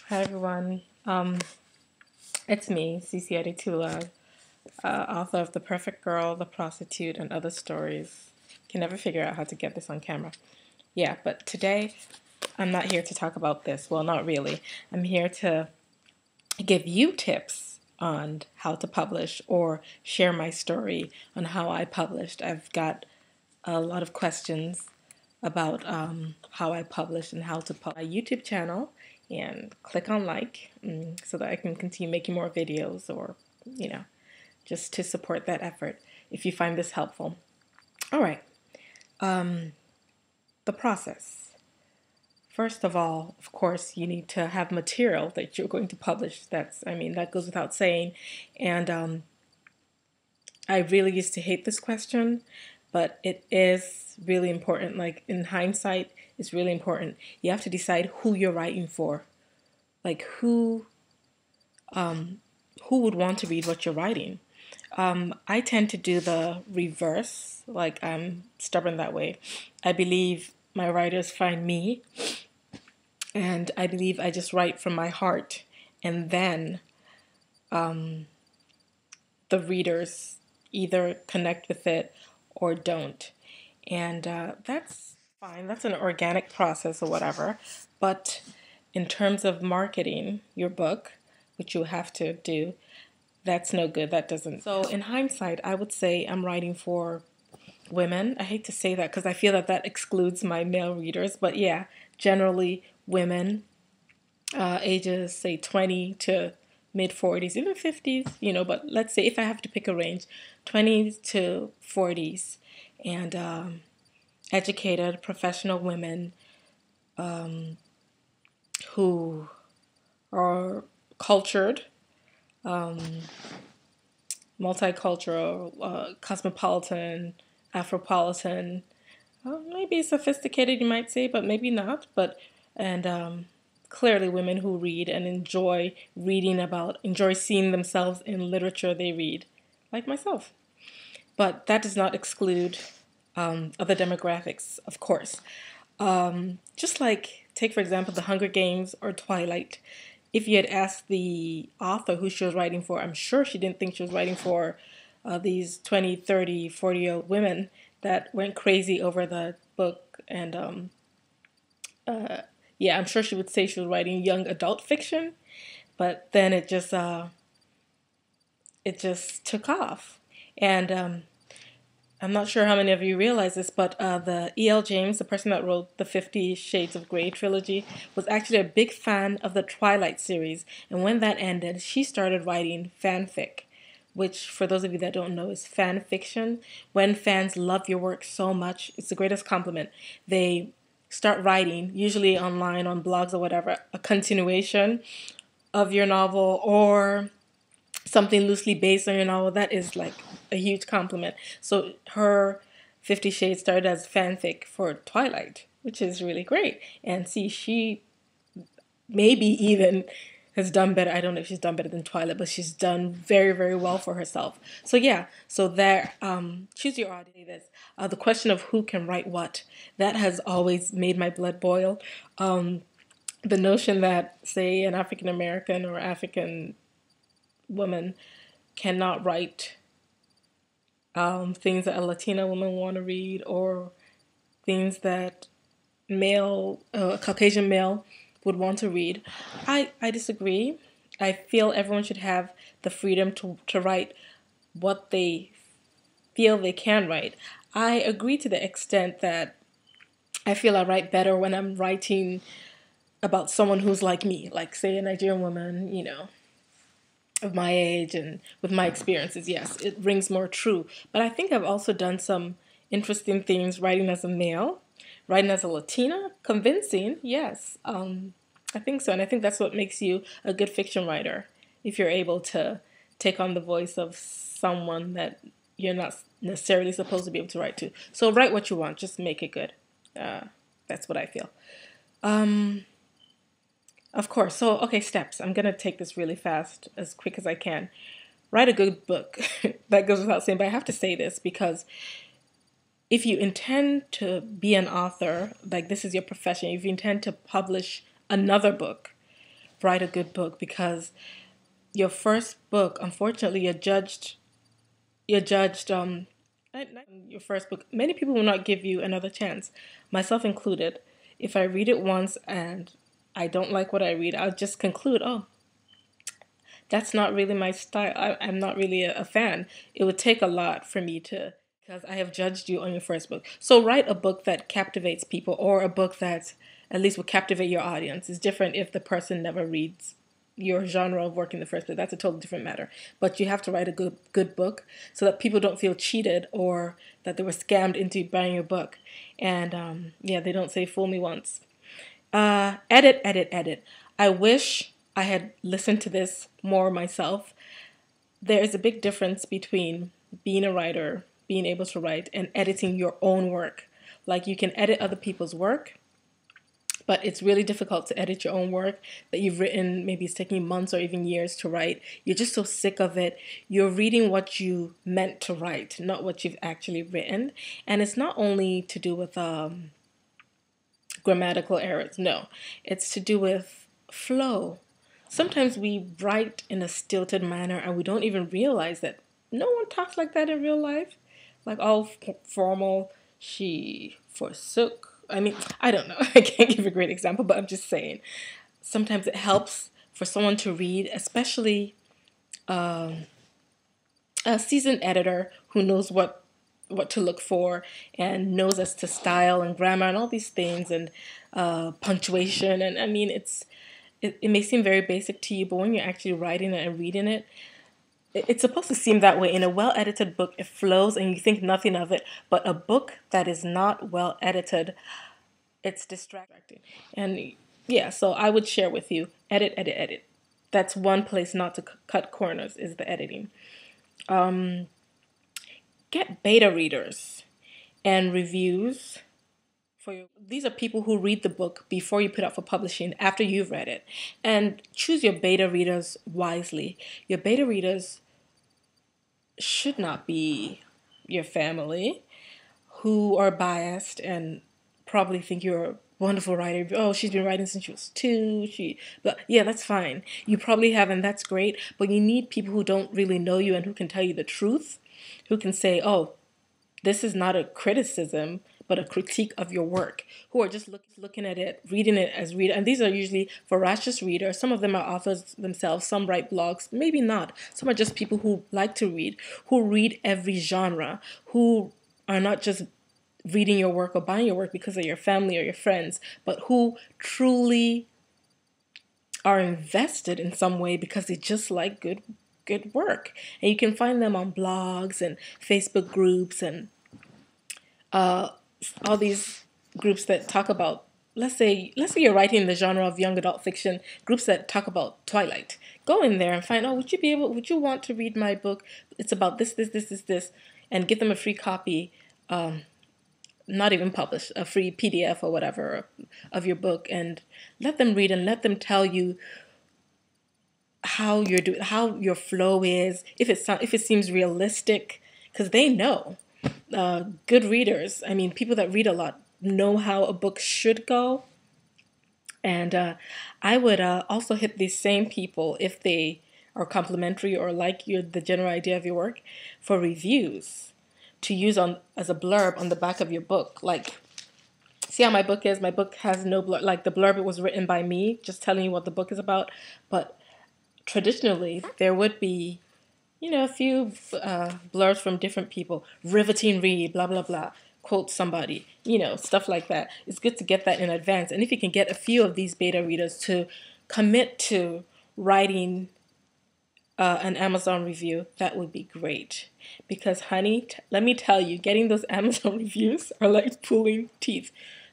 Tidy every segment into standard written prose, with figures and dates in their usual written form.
Hi everyone. It's me, Cici Adetula, author of The Perfect Girl, The Prostitute, and Other Stories. Can never figure out how to get this on camera. Yeah, but today I'm not here to talk about this. Well, not really. I'm here to give you tips on how to publish or share my story on how I published. I've got a lot of questions about how I publish and how to publish my YouTube channel, and click on like so that I can continue making more videos, or just to support that effort if you find this helpful. All right, the process. First of all, of course, you need to have material that you're going to publish. That goes without saying. And I really used to hate this question, but it is really important. Like in hindsight, it's really important. You have to decide who you're writing for. Like who would want to read what you're writing. I tend to do the reverse. Like I'm stubborn that way. I believe my writers find me, and I believe I just write from my heart, and then the readers either connect with it or don't. And that's fine. That's an organic process or whatever. But in terms of marketing your book, which you have to do, that's no good. That doesn't. So in hindsight, I would say I'm writing for women. I hate to say that because I feel that that excludes my male readers. But yeah, generally women, ages say 20 to mid 40s, even 50s, but let's say if I have to pick a range, 20s to 40s, and educated professional women who are cultured, multicultural, cosmopolitan, Afropolitan, maybe sophisticated, you might say, but maybe not. But and clearly, women who read and enjoy seeing themselves in literature they read, like myself. But that does not exclude other demographics, of course. Just like, take for example, The Hunger Games or Twilight. If you had asked the author who she was writing for, I'm sure she didn't think she was writing for these 20, 30, 40-year-old women that went crazy over the book. And yeah, I'm sure she would say she was writing young adult fiction, but then it just took off. And I'm not sure how many of you realize this, but the E.L. James, the person that wrote the 50 Shades of Grey trilogy, was actually a big fan of the Twilight series. And when that ended, she started writing fanfic, which, for those of you that don't know, is fan fiction. When fans love your work so much, it's the greatest compliment. They start writing, usually online on blogs or whatever, a continuation of your novel or something loosely based on your novel. That is like a huge compliment. So her 50 Shades started as fanfic for Twilight, which is really great. And see, she maybe even has done better. I don't know if she's done better than Twilight, but she's done very, very well for herself. So yeah, so there, choose your audience. The question of who can write what, that has always made my blood boil. The notion that, say, an African American or African woman cannot write things that a Latina woman want to read, or things that Caucasian male would want to read. I disagree. I feel everyone should have the freedom to write what they feel they can write. I agree to the extent that I feel I write better when I'm writing about someone who's like me, like, say, a Nigerian woman, of my age and with my experiences. Yes, it rings more true. But I think I've also done some interesting things writing as a male, writing as a Latina. Convincing, yes. I think so. And I think that's what makes you a good fiction writer, if you're able to take on the voice of someone that you're not necessarily supposed to be able to write to. So write what you want, just make it good. That's what I feel. Of course. So, okay, steps. I'm going to take this really fast, as quick as I can. Write a good book. That goes without saying, but I have to say this because if you intend to be an author, like this is your profession, if you intend to publish another book, write a good book, because your first book, unfortunately, you're judged your first book. Many people will not give you another chance, myself included. If I read it once and I don't like what I read, I'll just conclude, oh, that's not really my style. I'm not really a fan. It would take a lot for me to, because I have judged you on your first book. So write a book that captivates people, or a book that at least will captivate your audience. It's different if the person never reads your genre of work in the first place. That's a totally different matter. But you have to write a good book so that people don't feel cheated or that they were scammed into buying your book. And yeah, they don't say fool me once. Edit. I wish I had listened to this more myself. There is a big difference between being a writer, being able to write, and editing your own work. Like, you can edit other people's work, but it's really difficult to edit your own work that you've written. Maybe it's taking months or even years to write. You're just so sick of it. You're reading what you meant to write, not what you've actually written. And it's not only to do with grammatical errors. No, it's to do with flow. Sometimes we write in a stilted manner and we don't even realize that no one talks like that in real life. Like, all formal, she forsook. I mean, I don't know. I can't give a great example, but I'm just saying. Sometimes it helps for someone to read, especially a seasoned editor who knows what to look for and knows as to style and grammar and all these things, and punctuation. And I mean, it may seem very basic to you, but when you're actually writing it and reading it, it's supposed to seem that way. In a well-edited book, it flows and you think nothing of it. But a book that is not well-edited, it's distracting. And yeah, so I would share with you, edit. That's one place not to cut corners, is the editing. Get beta readers and reviews. These are people who read the book before you put out for publishing, after you've read it. And choose your beta readers wisely. Your beta readers should not be your family, who are biased and probably think you're a wonderful writer. Oh, she's been writing since she was 2. But yeah, that's fine. You probably have, and that's great. But you need people who don't really know you and who can tell you the truth, who can say, oh, this is not a criticism, but a critique of your work, who are just looking at it, reading it as reader. And these are usually voracious readers. Some of them are authors themselves. Some write blogs, maybe not. Some are just people who like to read, who read every genre, who are not just reading your work or buying your work because of your family or your friends, but who truly are invested in some way because they just like good work. And you can find them on blogs and Facebook groups and all these groups that talk about, let's say you're writing in the genre of young adult fiction, groups that talk about Twilight. Go in there and find, oh, would you want to read my book? It's about this, and give them a free copy, not even published, a free PDF or whatever of your book, and let them read and let them tell you how your flow is, if it seems realistic, because they know. Good readers, I mean, people that read a lot, know how a book should go. And I would also hit these same people, if they are complimentary or like the general idea of your work, for reviews to use as a blurb on the back of your book. Like, see how my book is? My book has no blurb. Like, the blurb, it was written by me, just telling you what the book is about. But traditionally, there would be, a few blurbs from different people. Riveting read, blah, blah, blah. Quote somebody, stuff like that. It's good to get that in advance. And if you can get a few of these beta readers to commit to writing an Amazon review, that would be great. Because, honey, let me tell you, getting those Amazon reviews are like pulling teeth.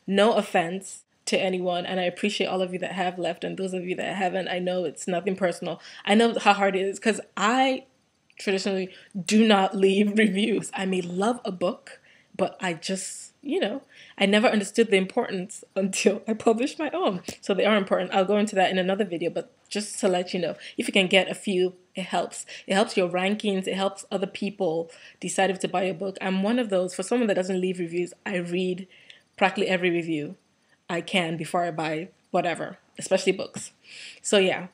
No offense to anyone, and I appreciate all of you that have left, and those of you that haven't, I know it's nothing personal. I know how hard it is, because I traditionally do not leave reviews. I may love a book, but I just, I never understood the importance until I published my own. So they are important. I'll go into that in another video, but just to let you know, if you can get a few, it helps. It helps your rankings. It helps other people decide if to buy a book. I'm one of those. For someone that doesn't leave reviews, I read practically every review I can before I buy whatever, especially books. So yeah.